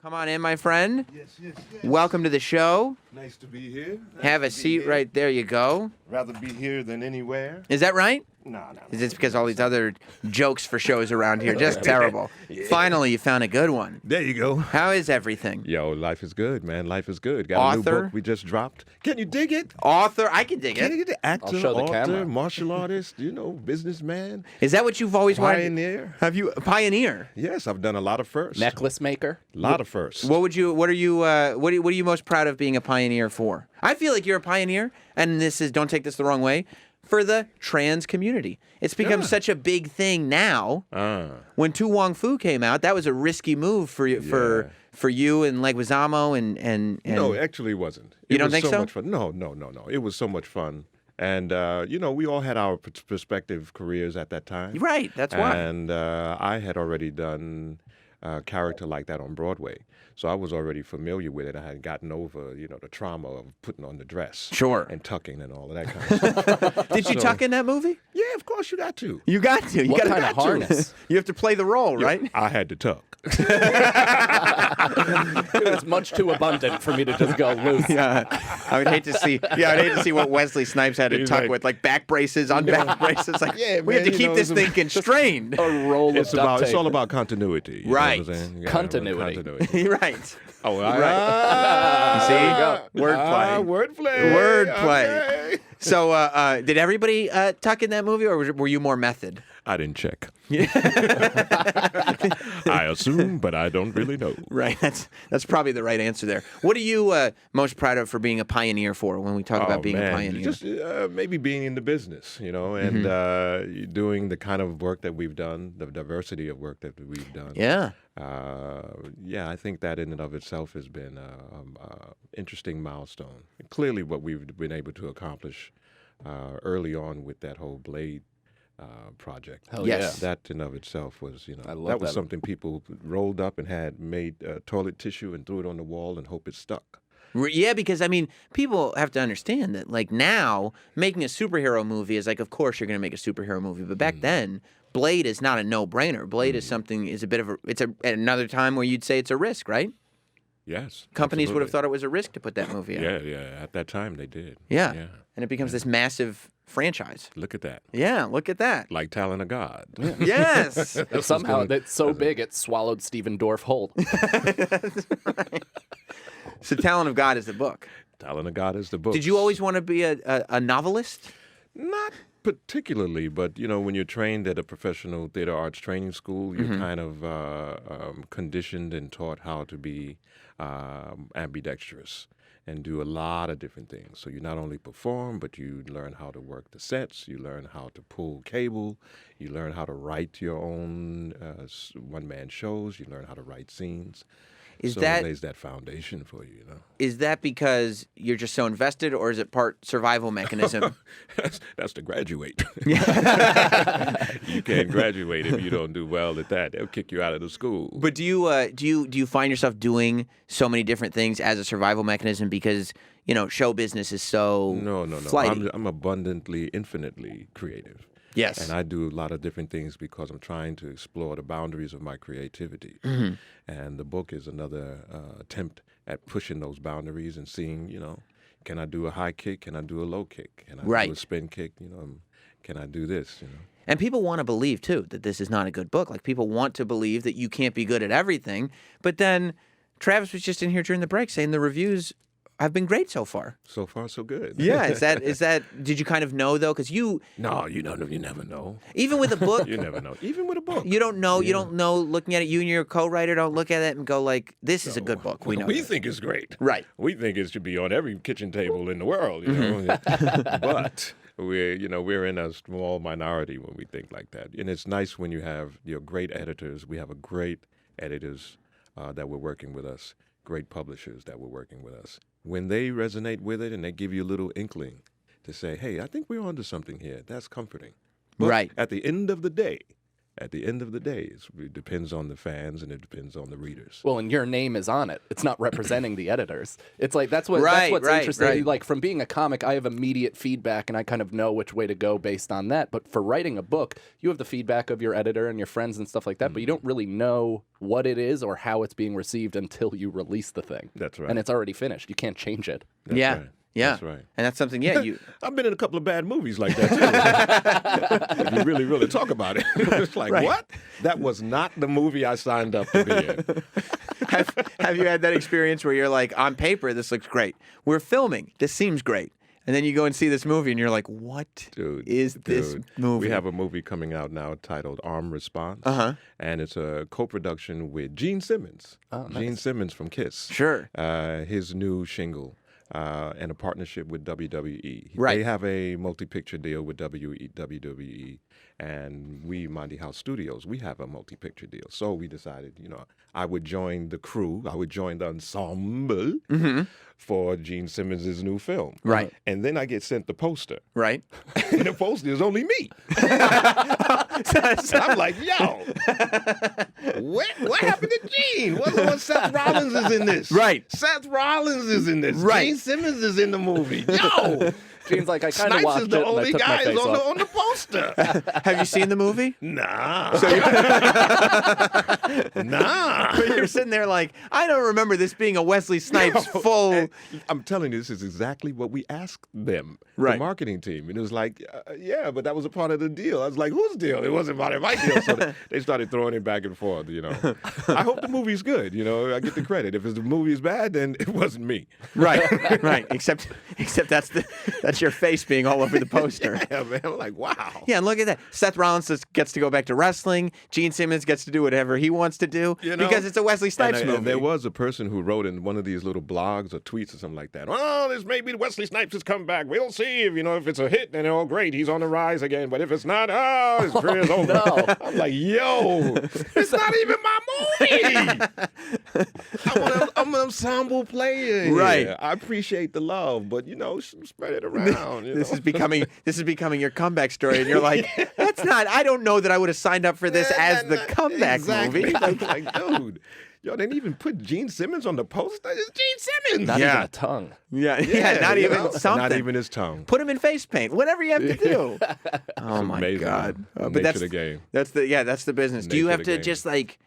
Come on in, my friend. Yes. Welcome to the show. Nice to be here. Have a seat right there. You go. Rather be here than anywhere. Is that right? No. Is this because all these other jokes for shows around here just terrible? Yeah. Finally, you found a good one. There you go. How is everything? Yo, life is good, man. Life is good. Got a new Author? book we just dropped. Can you dig it? Author? I can dig Can you it. get the actor, I'll show the author, camera. martial artist, businessman, Is that what you've always wanted? pioneer? Have you a pioneer? Yes, I've done a lot of firsts. Necklace maker. A lot of firsts. What are you most proud of being a pioneer for? I feel like you're a pioneer, and don't take this the wrong way, for the trans community. It's become Yeah. such a big thing now. When Tu Wong Fu came out, that was a risky move for you, for you and Leguizamo and No, actually it wasn't. You It don't was think so? much fun. No. It was so much fun. And, we all had our prospective careers at that time. Right, that's why. And I had already done a character like that on Broadway. So I was already familiar with it. I had gotten over, the trauma of putting on the dress. Sure. And tucking and all of that kind of stuff. Did you tuck in that movie? Yeah, of course you got to. You got to. You What got kind of harness? You have to play the role, right? I had to tuck. It was much too abundant for me to just go loose. Yeah, I would hate to see. Yeah, I'd hate to see what Wesley Snipes had to He's tuck like- with, like back braces on back braces. Like, Yeah, we had to man, keep this it's thing constrained. A roll of It's duct tape. all about continuity. You know what I'm Right. saying? Yeah, Continuity. continuity. Right. Oh, See? Wordplay. Wordplay. Wordplay. Okay. So, did everybody tuck in that movie, or were you more method? I didn't check. I assume, but I don't really know. Right. That's probably the right answer there. What are you most proud of for being a pioneer for when we talk about being a pioneer? Just maybe being in the business, and doing the kind of work that we've done, the diversity of work that we've done. Yeah. I think that in and of itself has been an interesting milestone. Clearly what we've been able to accomplish early on with that whole Blade project. Hell Yes. yeah. That in of itself was, I love that was that. something people rolled up and had made toilet tissue and threw it on the wall and hope it stuck. Yeah, because people have to understand that, like, now making a superhero movie is like, of course you're going to make a superhero movie, but back then, Blade is not a no-brainer. Blade is another time where you'd say it's a risk, right? Yes. Companies would have absolutely. thought it was a risk to put that movie out. Yeah. At that time they did. Yeah. Yeah. And it becomes this massive franchise. Look at that. Yeah, look at that. Like Talon of God. Yes. And somehow that's so big it swallowed Stephen Dorff whole. So Talon of God is the book. Talon of God is the book. Did you always want to be a novelist? Not particularly, but when you're trained at a professional theater arts training school, you're kind of conditioned and taught how to be ambidextrous and do a lot of different things. So you not only perform, but you learn how to work the sets, you learn how to pull cable, you learn how to write your own one-man shows, you learn how to write scenes. Is So that it lays that foundation for you, is that because you're just so invested, or is it part survival mechanism? That's to graduate. You can't graduate if you don't do well at that. They'll kick you out of the school. But do you find yourself doing so many different things as a survival mechanism because show business is so No. flighty? I'm abundantly, infinitely creative. Yes. And I do a lot of different things because I'm trying to explore the boundaries of my creativity. And the book is another attempt at pushing those boundaries and seeing, can I do a high kick? Can I do a low kick? Can I Right. do a spin kick? Can I do this? And people want to believe too that this is not a good book. Like, people want to believe that you can't be good at everything. But then Travis was just in here during the break saying the reviews have been great so far. So far, so good. Yeah, is that? Did you kind of know though? Because you No, you never know. even with a book, You never know. Even with a book. you don't know. You don't know. Looking at it, you and your co-writer don't look at it and go like, "This is a good book." We know. We this. think it's great. Right. We think it should be on every kitchen table in the world, but we're in a small minority when we think like that. And it's nice when you have great editors. We have a great editors that were working with us, great publishers that were working with us. When they resonate with it and they give you a little inkling to say, "Hey, I think we're onto something here," that's comforting. But Right. at the end of the day, at the end of the day, it depends on the fans and it depends on the readers. Well, and your name is on it. It's not representing the editors. It's like that's what's Right, interesting. right. Like from being a comic, I have immediate feedback, and I kind of know which way to go based on that. But for writing a book, you have the feedback of your editor and your friends and stuff like that. But you don't really know what it is or how it's being received until you release the thing. That's right. And it's already finished. You can't change it. That's Yeah. right. Yeah. That's right. And that's something, you. I've been in a couple of bad movies like that, too. If you really, really talk about it. It's like, what? That was not the movie I signed up to be in. Have you had that experience where you're like, on paper, this looks great. We're filming. This seems great. And then you go and see this movie and you're like, what is this movie? We have a movie coming out now titled Armed Response. And it's a co-production with Gene Simmons. Oh, nice. Gene Simmons from Kiss. Sure. His new shingle. And a partnership with WWE. Right. They have a multi-picture deal with WWE, and we, Monty House Studios, we have a multi-picture deal. So we decided, I would join the crew, I would join the ensemble for Gene Simmons' new film. Right. And then I get sent the poster. Right. And the poster is only me. And I'm like, yo, what happened to Gene? What Seth Rollins is in this? Right. Seth Rollins is in this. Right. Gene Simmons is in the movie. Yo, Gene's like, I kind of Snipes watched is it the and I only took my guy face off. on the poster. Have you seen the movie? Nah. But Nah. you're sitting there like, I don't remember this being a Wesley Snipes full. I'm telling you, this is exactly what we asked them, Right. the marketing team. And it was like, yeah, but that was a part of the deal. I was like, whose deal? It wasn't part of my deal. So they started throwing it back and forth, I hope the movie's good, I get the credit. If the movie's bad, then it wasn't me. Right, right. Except that's your face being all over the poster. Yeah, man. I'm like, wow. Yeah, and look at that. Seth Rollins gets to go back to wrestling. Gene Simmons gets to do whatever he wants to do because it's a Wesley Snipes movie. And there was a person who wrote in one of these little blogs or tweets or something like that. Oh, this may be Wesley Snipes has come back. We'll see if it's a hit. And oh, great, he's on the rise again. But if it's not, his career's over. No. I'm like, yo, it's not even my movie. I'm an ensemble player. Right. Here. I appreciate the love, but spread it around. This is becoming your comeback story, and you're like, that's not. I don't know that I would have signed up for this as the comeback movie. Like, dude, they didn't even put Gene Simmons on the poster. It's Gene Simmons. Not even a tongue. Yeah, not even something. Not even his tongue. Put him in face paint. Whatever you have to do. Oh my amazing, God! man. But that's the game. That's the business. Do you Nature have of the to game. just like?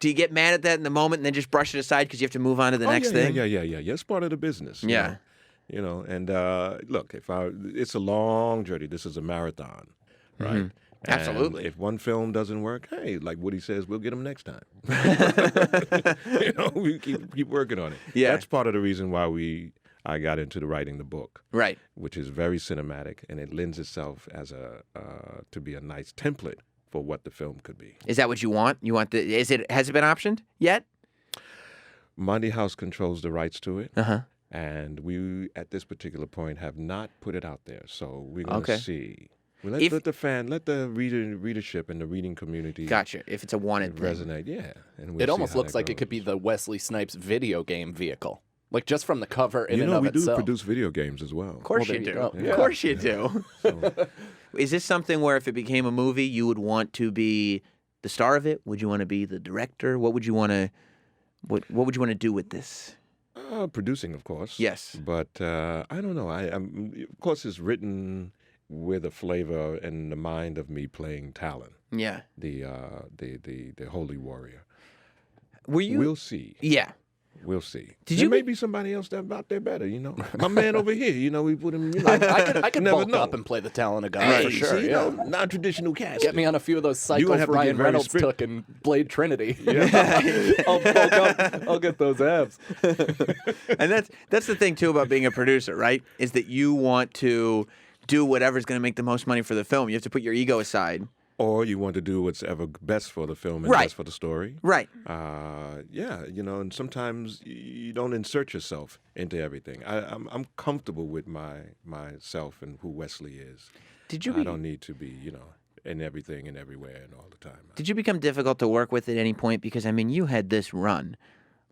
Do you get mad at that in the moment and then just brush it aside because you have to move on to the next thing? Yeah. It's part of the business. Yeah. And look, it's a long journey. This is a marathon, right? And Absolutely. if one film doesn't work, hey, like Woody says, we'll get him next time. We keep working on it. Yeah. That's part of the reason why I got into writing the book, Right. which is very cinematic, and it lends itself as to be a nice template for what the film could be. Is that what you want? Has it been optioned yet? Monty House controls the rights to it. Uh-huh. And we, at this particular point, have not put it out there. So we're going to see. We let the readership and the reading community Gotcha. If it's a wanted thing. resonate. Yeah. And It almost looks like it could be the Wesley Snipes video game vehicle. Like just from the cover in and of we itself. do produce video games as well. Of course Well, you there do. you go. Of Yeah. course you do. Is this something where if it became a movie, you would want to be the star of it? Would you want to be the director? What would you want to? What would you want to do with this? Producing, of course. Yes. But I don't know. Of course, it's written with a flavor and the mind of me playing Talon, Yeah. the holy warrior. Were you? We'll see. Yeah. We'll see. Did there you may be- be somebody else that out there better, My man over here, we put him, I could never bulk know. up and play the Talon of God Hey, for sure. see, Yeah. non-traditional cast. Get me on a few of those You would cycles have to get Ryan very Reynolds strict. took in Blade Trinity. I'll bulk up. I'll get those abs. And that's the thing too about being a producer, right? Is that you want to do whatever's going to make the most money for the film. You have to put your ego aside. Or you want to do what's ever best for the film and Right. best for the story. Right. And sometimes you don't insert yourself into everything. I'm comfortable with myself and who Wesley is. I don't need to be, in everything and everywhere and all the time. Did you become difficult to work with at any point? Because I mean, you had this run.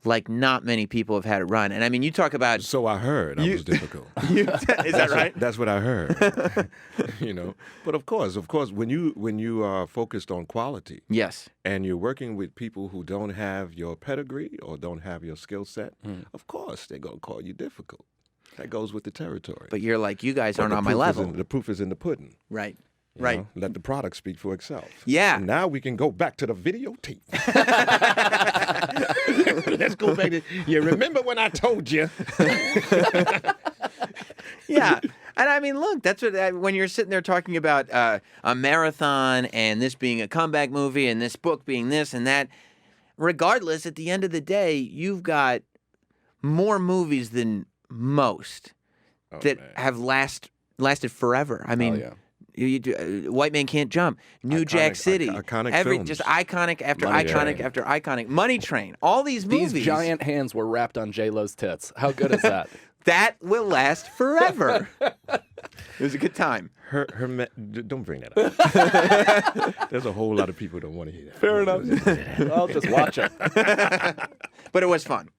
like not many people have had it run. And I mean, you talk about So I heard I was difficult. is that right? That's what I heard. But of course, when you are focused on quality Yes. and you're working with people who don't have your pedigree or don't have your skill set, of course they're gonna call you difficult. That goes with the territory. But you're like, you guys But aren't the on my proof is level. the proof is in the pudding. Right. you Right. know? Let the product speak for itself. Yeah. And now we can go back to the videotape. Let's go back to. You remember when I told you? Yeah. And I mean, look, that's what when you're sitting there talking about a marathon and this being a comeback movie and this book being this and that, regardless, at the end of the day, you've got more movies than most that have lasted forever. I mean, White Man Can't Jump, New Jack City, iconic films. just iconic after Money iconic Train. after iconic. Money Train, all these movies. These giant hands were wrapped on J-Lo's tits. How good is that? That will last forever. It was a good time. Don't bring that up. There's a whole lot of people that don't want to hear that. Fair enough. I'll just watch it. But it was fun.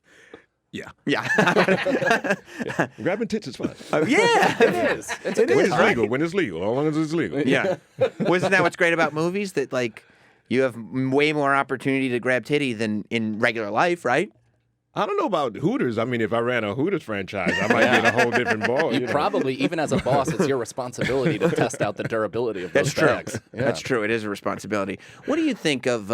Yeah. Yeah. Grabbing tits is fun. Yeah. It is. It's a When it's legal. When it's legal. As long as it's legal. Yeah. Wasn't that what's great about movies? That, like, you have way more opportunity to grab titty than in regular life, right? I don't know about Hooters. I mean, if I ran a Hooters franchise, I might be in a whole different ball. You probably, even as a boss, it's your responsibility to test out the durability of those That's true. bags. Yeah. That's true. It is a responsibility. What do you think of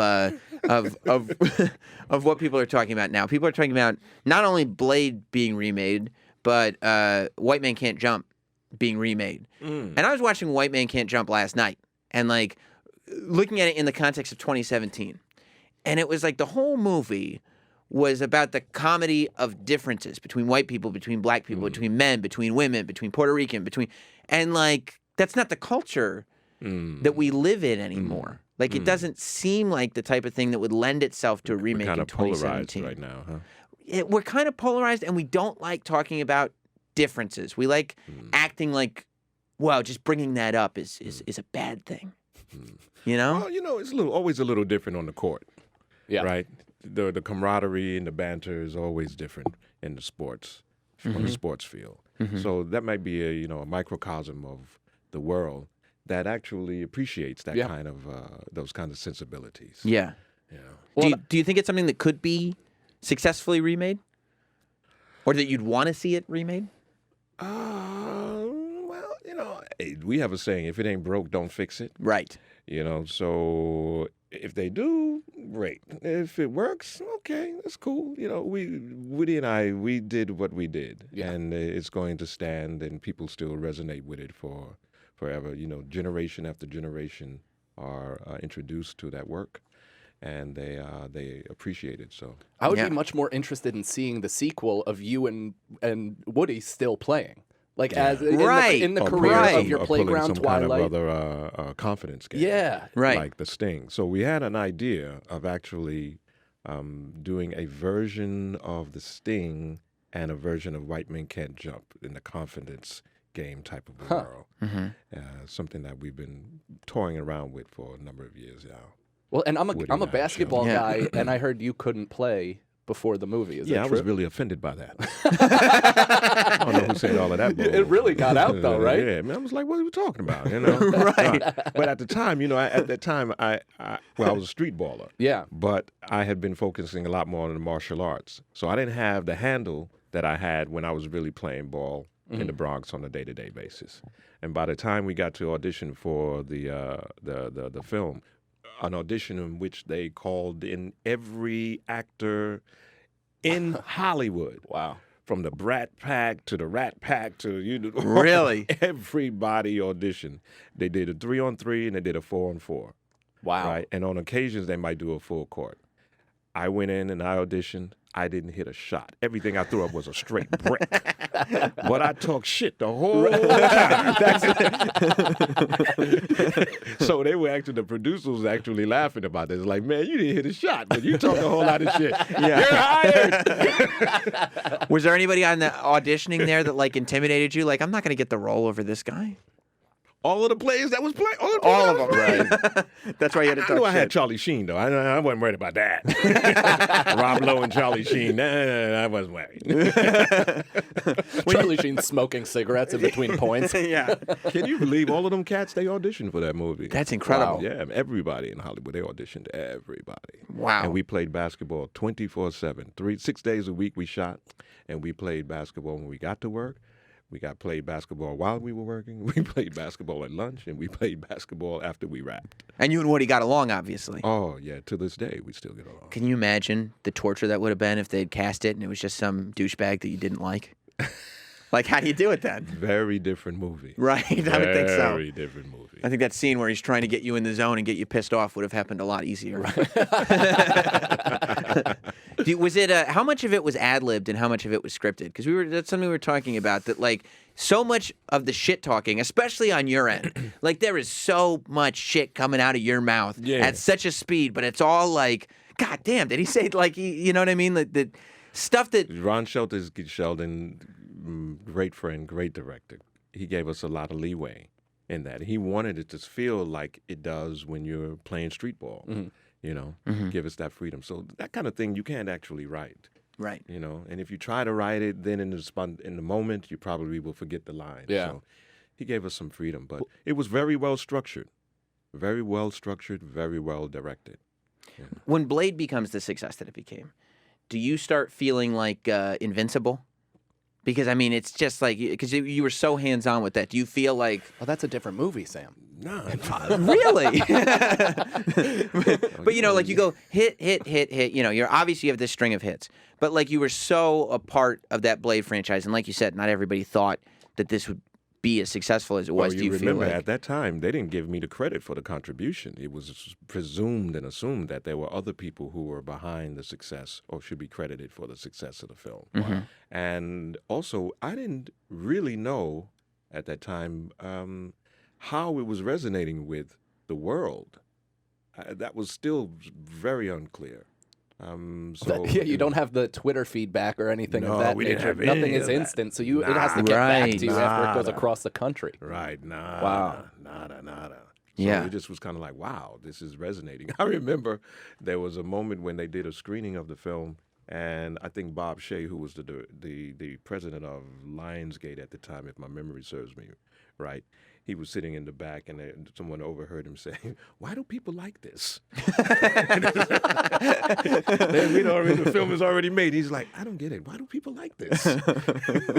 what people are talking about now? People are talking about not only Blade being remade, but White Man Can't Jump being remade. And I was watching White Man Can't Jump last night, and like looking at it in the context of 2017, and it was like the whole movie was about the comedy of differences between white people, between black people, between men, between women, between Puerto Rican, and like that's not the culture that we live in anymore. Like it doesn't seem like the type of thing that would lend itself to a remake kind in of polarized 2017. right now, huh? We're kind of polarized, and we don't like talking about differences. We like acting like, well, just bringing that up is a bad thing. You know? Well, it's always a little different on the court. Yeah. Right? The camaraderie and the banter is always different in the sports, on the sports field. So that might be a microcosm of the world that actually appreciates that kind of those kinds of sensibilities. Yeah. You know? Well, Do you think it's something that could be successfully remade, or that you'd want to see it remade? We have a saying: if it ain't broke, don't fix it. Right. So if they do, great. If it works, okay, that's cool. Woody and I, we did what we did, and it's going to stand, and people still resonate with it for forever. Generation after generation are introduced to that work, and they appreciate it. So I would be much more interested in seeing the sequel of you and Woody still playing. Like as in the career of your Playground some Twilight. kind of other confidence game. Yeah. Right. Like the Sting. So we had an idea of actually doing a version of the Sting and a version of White Men Can't Jump in the confidence game type of a world. Something that we've been toying around with for a number of years now. Well, and I'm Woody a and I basketball show. guy, and I heard you couldn't play before the movie. Is that I true? was really offended by that. I don't know who said all of that. It really got out, though, right? Yeah, man. I was like, "What are we talking about?" Right. But at the time, I was a street baller. Yeah. But I had been focusing a lot more on the martial arts, so I didn't have the handle that I had when I was really playing ball in the Bronx on a day-to-day basis. And by the time we got to audition for the film, an audition in which they called in every actor in Hollywood. Wow. From the Brat Pack to the Rat Pack to Really? everybody auditioned. They did a 3-on-3 and they did a 4-on-4. Wow. Right? And on occasions they might do a full court. I went in and I auditioned. I didn't hit a shot. Everything I threw up was a straight brick. But I talked shit the whole time. So the producers was actually laughing about this. Like, man, you didn't hit a shot, but you talked a whole lot of shit. You're hired. Was there anybody on the auditioning there that like intimidated you? Like, I'm not going to get the role over this guy. all of the plays that was playing. All of them, right? That's why you had to I talk knew I had shit. Charlie Sheen, though. I wasn't worried about that. Rob Lowe and Charlie Sheen. Nah, I wasn't worried. Charlie Sheen smoking cigarettes in between points. Yeah. Can you believe all of them cats, they auditioned for that movie? That's incredible. Yeah, everybody in Hollywood, they auditioned, everybody. Wow. And we played basketball 24/7. 6 days a week we shot, and we played basketball when we got to work. We played basketball while we were working. We played basketball at lunch, and we played basketball after we wrapped. And you and Woody got along, obviously. Oh, yeah, to this day, we still get along. Can you imagine the torture that would have been if they'd cast it and it was just some douchebag that you didn't like? Like, how do you do it then? Very different movie. Right, I would think so. Very different movie. I think that scene where he's trying to get you in the zone and get you pissed off would have happened a lot easier. Was it how much of it was ad-libbed and how much of it was scripted? Because that's something we were talking about, that like so much of the shit talking, especially on your end, like there is so much shit coming out of your mouth at such a speed, but it's all like, God damn, did he say like you know what I mean? Like the stuff that Ron Sheldon, great friend, great director. He gave us a lot of leeway in that. He wanted it to feel like it does when you're playing street ball. You know, give us that freedom. So that kind of thing you can't actually write. right. You know, and if you try to write it, then in the moment you probably will forget the line. Yeah. So he gave us some freedom, but it was very well structured, very well directed. When Blade becomes the success that it became, do you start feeling like invincible? Because I mean, it's just like because you were so hands-on with that. Do you feel like Oh, that's a different movie, Sam. No, really? But you know, like you go hit. You know, you're obviously you have this string of hits, but like you were so a part of that Blade franchise, and like you said, not everybody thought that this would be as successful as it was. Do you feel remember like at that time they didn't give me the credit for the contribution. It was presumed and assumed that there were other people who were behind the success or should be credited for the success of the film. And also, I didn't really know at that time how it was resonating with the world. That was still very unclear. Yeah, you don't have the Twitter feedback or anything No, of that we didn't nature. have Nothing any is of that. instant, so it has to get back to you after it goes Nada. across the country. Right, nada, Wow. nada. So Yeah. it just was kind of like, wow, this is resonating. I remember there was a moment when they did a screening of the film, and I think Bob Shea, who was the president of Lionsgate at the time, if my memory serves me right, he was sitting in the back, and someone overheard him saying, "Why do people like this?" The film is already made. He's like, "I don't get it. Why do people like this?"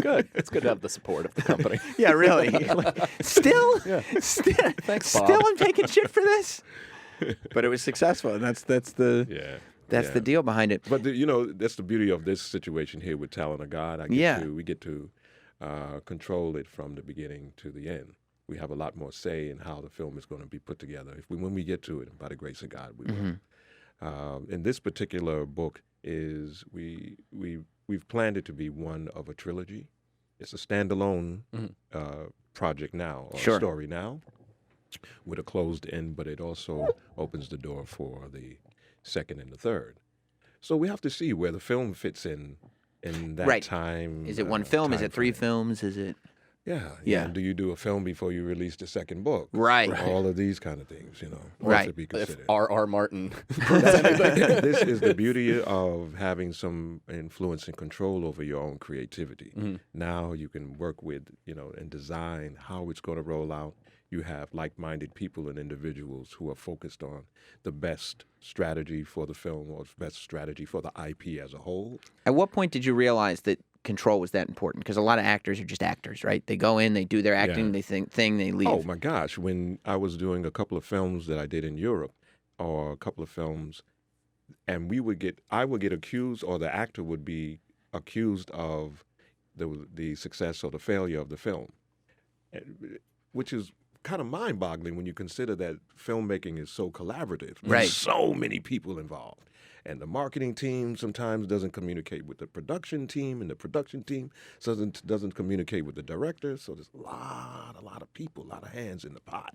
Good. It's good to have the support of the company. yeah, really? Still, Thanks, Bob. still, I'm taking shit for this. But it was successful, and that's the Yeah. that's the deal behind it. But that's the beauty of this situation here with Talon of God. We get to control it from the beginning to the end. We have a lot more say in how the film is going to be put together. When we get to it, by the grace of God, we will. And this particular book is we've planned it to be one of a trilogy. It's a standalone project now, or story now, with a closed end, but it also opens the door for the second and the third. So we have to see where the film fits in that time. Is it one film? Is time it three frame. films? Is it? Yeah. Do you do a film before you release the second book? Right. All of these kind of things, Right. To be If considered. R.R. Martin. This is the beauty of having some influence and control over your own creativity. Now you can work with, and design how it's going to roll out. You have like-minded people and individuals who are focused on the best strategy for the film or best strategy for the IP as a whole. At what point did you realize that control was that important? Because a lot of actors are just actors, right? They go in, they do their acting, they they leave. Oh my gosh! When I was doing a couple of films that I did in Europe, or a couple of films, and I would get accused, or the actor would be accused of the success or the failure of the film, which is kind of mind-boggling when you consider that filmmaking is so collaborative. Right. There's so many people involved. And the marketing team sometimes doesn't communicate with the production team, and the production team doesn't communicate with the director. So there's a lot of people, a lot of hands in the pot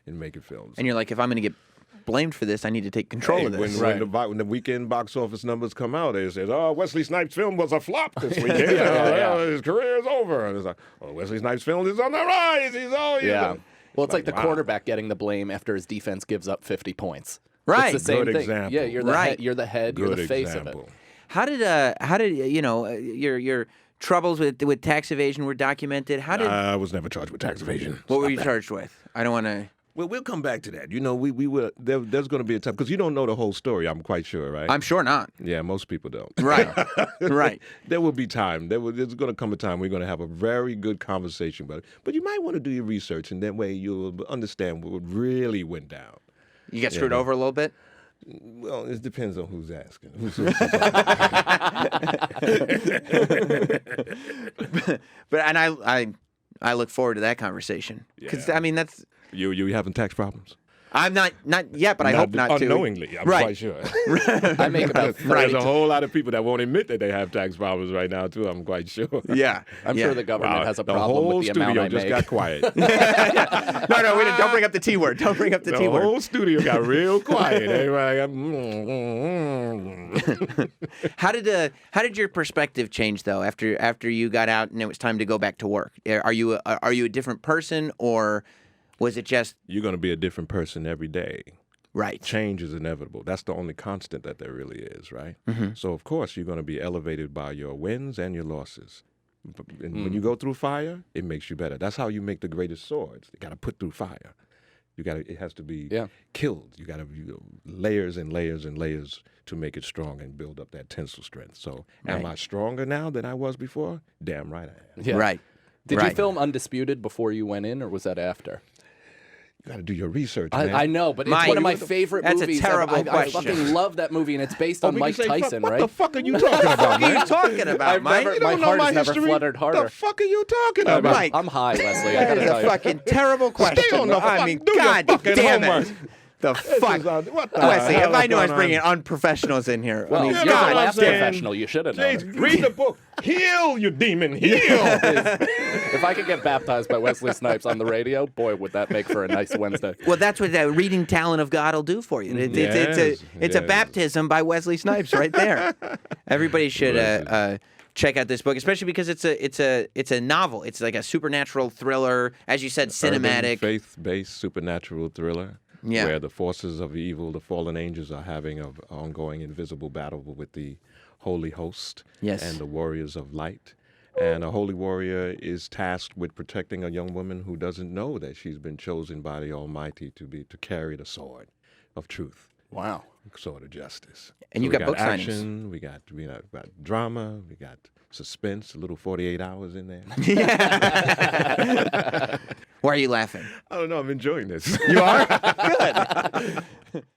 in making films. And you're like, if I'm going to get blamed for this, I need to take control of this. When the weekend box office numbers come out, it says, "Oh, Wesley Snipes' film was a flop this weekend. His career is over." And it's like, "Oh, Wesley Snipes' film is on the rise. He's all Yeah. Well, it's like the wow. quarterback getting the blame after his defense gives up 50 points. Right. It's the same Good thing. example. Yeah, you're the Right. head, you're the head, Good you're the face example. of it. How did your troubles with tax evasion were documented? How did I was never charged with tax evasion. what were you charged with? I don't want to. Well, we'll come back to that. You know, we will. There's going to be a time because you don't know the whole story. I'm quite sure, right? I'm sure not. Yeah, most people don't. Right. Right. There will be time. There's going to come a time we're going to have a very good conversation about it. But you might want to do your research, and that way you'll understand what really went down. You got screwed over a little bit. Well, it depends on who's asking. But I look forward to that conversation because Yeah. I mean that's You having tax problems? I'm not yet, but I hope not to. Unknowingly, I'm Right. quite sure. I make about There's a whole lot of people that won't admit that they have tax problems right now, too. I'm quite sure. Yeah. I'm yeah. sure the government has a the problem whole with the studio amount I just make. got quiet. No, we don't bring up the T word. Don't bring up the The T word. whole studio got real quiet. Everybody got, How did your perspective change though after you got out and it was time to go back to work? Are you a different person or was it just You're going to be a different person every day. right? Change is inevitable. That's the only constant that there really is, right? So, of course, you're going to be elevated by your wins and your losses. And when you go through fire, it makes you better. That's how you make the greatest swords. You got to put through fire. It has to be killed. You got to layers and layers and layers to make it strong and build up that tensile strength. So, am I stronger now than I was before? Damn right I am. Yeah. Right. Did you Right. film Undisputed before you went in, or was that after? You got to do your research, man. I know, but it's Mike, one of my favorite that's a movies. terrible I question. fucking love that movie, and it's based on we Mike can say, Tyson, what right? the fuck are you talking about, What are man? you talking about, I've Mike? never- You my don't know heart my has never history. fluttered harder. The fuck are you talking about? Mike. I'm high, Leslie. I That gotta is tell a you. fucking terrible question. Stay on the I fuck- mean, do your God fucking damn homework. it. The fuck. What the Wesley, hell if I is knew I was going bringing on? unprofessionals in here. Well, I mean, you're know the what I'm last saying? professional. You should have known. James, read the book. Heal, you demon. Heal. If I could get baptized by Wesley Snipes on the radio, boy, would that make for a nice Wednesday. well, that's what that reading Talon of God will do for you. It's a baptism by Wesley Snipes right there. Everybody should check out this book, especially because it's a novel. It's like a supernatural thriller, as you said, cinematic. Urban, faith-based supernatural thriller. Yeah. Where the forces of evil, the fallen angels, are having an ongoing invisible battle with the holy host Yes. and the warriors of light. And a holy warrior is tasked with protecting a young woman who doesn't know that she's been chosen by the Almighty to carry the sword of truth, Wow. sword of justice. And So you we got book signings. action, we got drama, we got suspense, a little 48 hours in there. Why are you laughing? I don't know, I'm enjoying this. You are? Good.